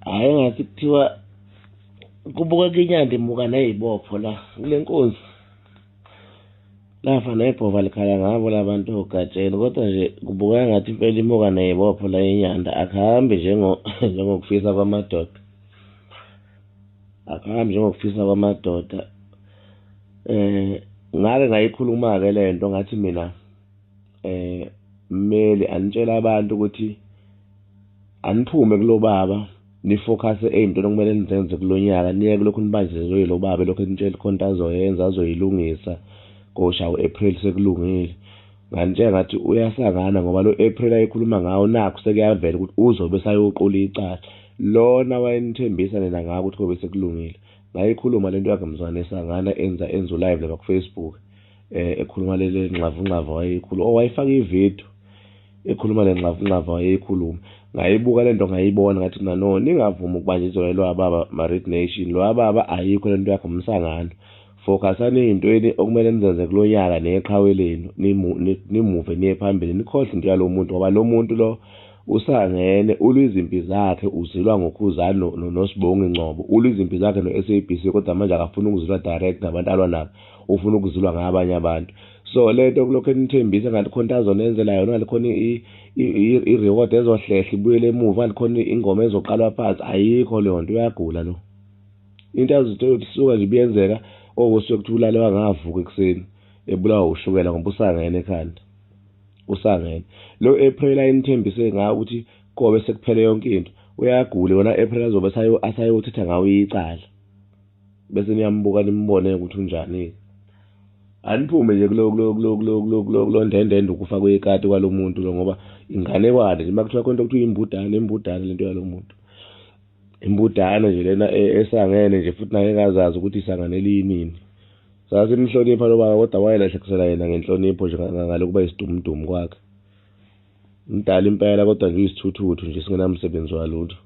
Hayi ngathi kuthiwa kubuka kinyanda imuka nezibopho la kule nkonzi. Lafa nebhova likhala ngabo labantu ogatsheni, kodwa nje kubuka ngathi impela imuka nezibopho la inyanda akuhambi njengokufisa kwamadoda. Akuhambi njengokufisa kwamadoda. Ngake ngayikhuluma-ke le nto ngathi mina mmeli anitshela abantu ukuthi aniphume kulo baba nifocuse ey'ntweni okumele nizenze kulo nyaka, niye kulokhu nibanjezelwe lo baba lokhu nitshela khona azoyenza azoyilungisa kosha u-April sekulungile. Nganitshela ngathi uyasangana ngoba lo April ayikhuluma ngawo nakho sekuyavela ukuthi uzobe sayoqula icala lona wayenithembisa nina ngako ukuthi kobe sekulungile. Ngayikhuluma lento yakhe mzwana esangana enza live lapha ku Facebook ekhuluma lele ngxavungxava wayeyikhuluma wayifaka ivideo ekhuluma le ngxavungxava wayeyikhuluma. Ngayibuka lento ngayibona ngathi no ningavumi ukubanjezelwa lo baba Married Nation, lo baba ayikho lento yakhe umsangano. Focusani ey'ntweni okumele nizenze kulo nyaka neqhawe lenu nimuve niye phambili nikhohle into yalo muntu ngoba lo muntu lo usangene ulwizimpi zakhe uzilwa ngokhuzana noSibongo Ngcobo, ulwizimpi zakhe no-SABC kodwa manje akafuna ukuzilwa direct nabantu alwa nabo, ufuna ukuzilwa ngabanye abantu. So lento kulokho enithembisa ngathi khona azonenzela yona, ngalikhona i-reward ezohlehla ibuyele emuva, ngalikhona ingoma ezoqalwa phansi, ayikho leyo nto, uyagula lo. Into azithola suka nje biyenzeka okusuke kuthula lewa ngavuka ekuseni ebulawa ushukela ngoba usangene ekhanda. Usangene lo April ayinithembise ngawo ukuthi kobe sekuphele yonke into, uyagula wona April azobe asayothetha ngawo icala bese niyambuka nimbone ukuthi unjani. Aniphume nje kulo ndendende ukufa kwekati kwalo muntu lo ngoba ingane kwade nje makuthiwa konke kuthiwa imbudane lento yalo muntu. Imbudane nje lena esangene nje futhi naye engazazi ukuthi isanganele inini. Sasimhlonipha lo baba kodwa wayelahlekisela yena ngenhlonipho nje ngalokuba isidumudumu kwakhe. Mdala impela kodwa nje isithuthu nje singenamsebenzi walutho.